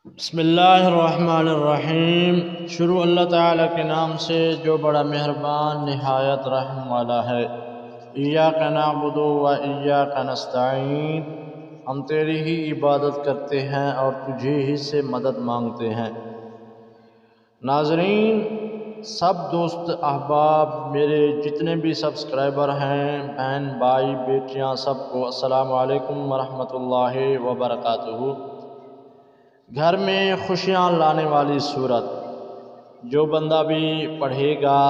بسم اللہ الرحمن الرحیم۔ شروع اللہ تعالیٰ کے نام سے جو بڑا مہربان نہایت رحم والا ہے۔ ایاک نعبد و ایاک نستعین، ہم تیری ہی عبادت کرتے ہیں اور تجھے ہی سے مدد مانگتے ہیں۔ ناظرین، سب دوست احباب، میرے جتنے بھی سبسکرائبر ہیں، بہن بھائی بیٹیاں، سب کو السلام علیکم ورحمۃ اللہ وبرکاتہ۔ گھر میں خوشیاں لانے والی صورت، جو بندہ بھی پڑھے گا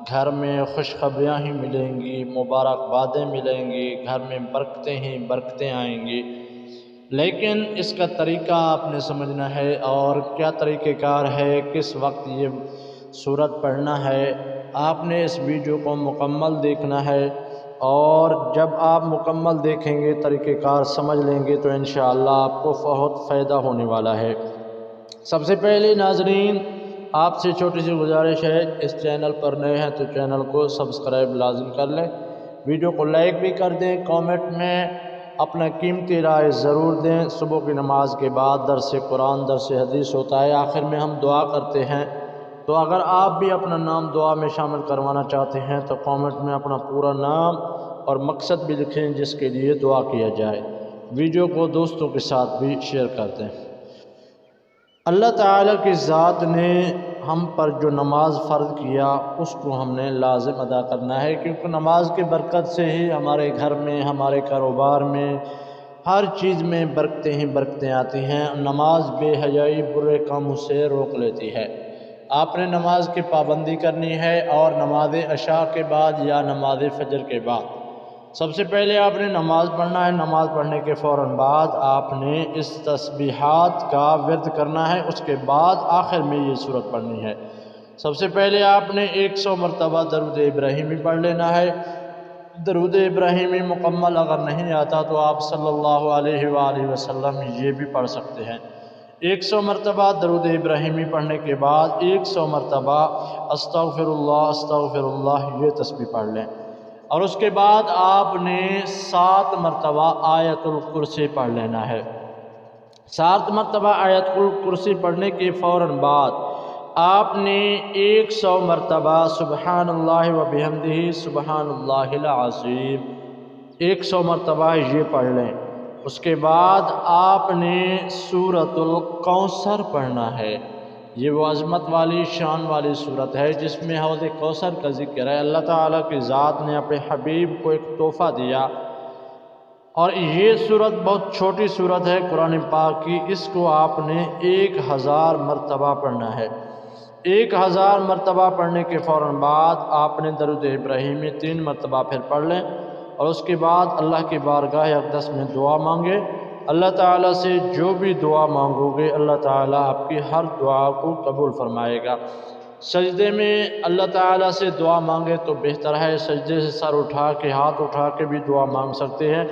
گھر میں خوشخبریاں ہی ملیں گی، مبارکبادیں ملیں گی، گھر میں برکتیں ہی برکتیں آئیں گی۔ لیکن اس کا طریقہ آپ نے سمجھنا ہے، اور کیا طریقہ کار ہے، کس وقت یہ صورت پڑھنا ہے۔ آپ نے اس ویڈیو کو مکمل دیکھنا ہے، اور جب آپ مکمل دیکھیں گے، طریقہ کار سمجھ لیں گے، تو انشاءاللہ آپ کو بہت فائدہ ہونے والا ہے۔ سب سے پہلے ناظرین، آپ سے چھوٹی سی گزارش ہے، اس چینل پر نئے ہیں تو چینل کو سبسکرائب لازم کر لیں، ویڈیو کو لائک بھی کر دیں، کامنٹ میں اپنا قیمتی رائے ضرور دیں۔ صبح کی نماز کے بعد درس قرآن، درس حدیث ہوتا ہے، آخر میں ہم دعا کرتے ہیں، تو اگر آپ بھی اپنا نام دعا میں شامل کروانا چاہتے ہیں تو کامنٹ میں اپنا پورا نام اور مقصد بھی لکھیں جس کے لیے دعا کیا جائے۔ ویڈیو کو دوستوں کے ساتھ بھی شیئر کر دیں۔ اللہ تعالیٰ کی ذات نے ہم پر جو نماز فرض کیا، اس کو ہم نے لازم ادا کرنا ہے، کیونکہ نماز کی برکت سے ہی ہمارے گھر میں، ہمارے کاروبار میں، ہر چیز میں برکتیں ہی برکتیں آتی ہیں۔ نماز بے حیائی برے کاموں سے روک لیتی ہے۔ آپ نے نماز کی پابندی کرنی ہے، اور نماز عشاء کے بعد یا نماز فجر کے بعد سب سے پہلے آپ نے نماز پڑھنا ہے۔ نماز پڑھنے کے فوراً بعد آپ نے اس تسبیحات کا ورد کرنا ہے، اس کے بعد آخر میں یہ سورت پڑھنی ہے۔ سب سے پہلے آپ نے 100 مرتبہ درود ابراہیمی پڑھ لینا ہے۔ درود ابراہیمی مکمل اگر نہیں آتا تو آپ صلی اللہ علیہ وآلہ وسلم یہ بھی پڑھ سکتے ہیں۔ 100 مرتبہ درود ابراہیمی پڑھنے کے بعد 100 مرتبہ استغفر اللہ یہ تسبیح پڑھ لیں، اور اس کے بعد آپ نے 7 مرتبہ آیت الکرسی پڑھ لینا ہے۔ 7 مرتبہ آیت الکرسی پڑھنے کے فوراً بعد آپ نے 100 مرتبہ سبحان اللہ و بحمدہ سبحان اللہ العظیم 100 مرتبہ یہ پڑھ لیں۔ اس کے بعد آپ نے سورۃ الکوثر پڑھنا ہے۔ یہ وہ عظمت والی، شان والی سورت ہے جس میں حوض کوثر کا ذکر ہے۔ اللہ تعالیٰ کی ذات نے اپنے حبیب کو ایک تحفہ دیا، اور یہ سورت بہت چھوٹی سورت ہے قرآن پاک کی، اس کو آپ نے 1000 مرتبہ پڑھنا ہے۔ 1000 مرتبہ پڑھنے کے فوراً بعد آپ نے درود ابراہیمی 3 مرتبہ پھر پڑھ لیں، اور اس کے بعد اللہ کی بارگاہ اقدس میں دعا مانگے۔ اللہ تعالیٰ سے جو بھی دعا مانگو گے، اللہ تعالیٰ آپ کی ہر دعا کو قبول فرمائے گا۔ سجدے میں اللہ تعالیٰ سے دعا مانگے تو بہتر ہے، سجدے سے سر اٹھا کے، ہاتھ اٹھا کے بھی دعا مانگ سکتے ہیں۔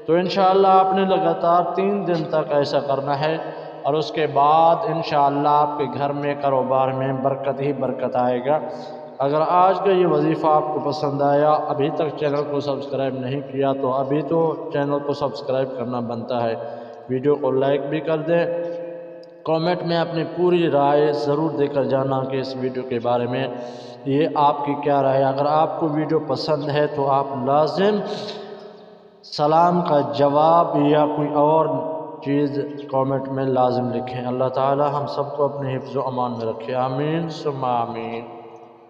تو انشاءاللہ آپ نے لگاتار 3 دن تک ایسا کرنا ہے، اور اس کے بعد انشاءاللہ آپ کے گھر میں، کاروبار میں برکت ہی برکت آئے گا۔ اگر آج کا یہ وظیفہ آپ کو پسند آیا، ابھی تک چینل کو سبسکرائب نہیں کیا تو ابھی تو چینل کو سبسکرائب کرنا بنتا ہے، ویڈیو کو لائک بھی کر دیں، کامنٹ میں اپنی پوری رائے ضرور دے کر جانا کہ اس ویڈیو کے بارے میں یہ آپ کی کیا رائے ہے۔ اگر آپ کو ویڈیو پسند ہے تو آپ لازم سلام کا جواب یا کوئی اور چیز کامنٹ میں لازم لکھیں۔ اللہ تعالی ہم سب کو اپنے حفظ و امان میں رکھے، آمین ثم آمین۔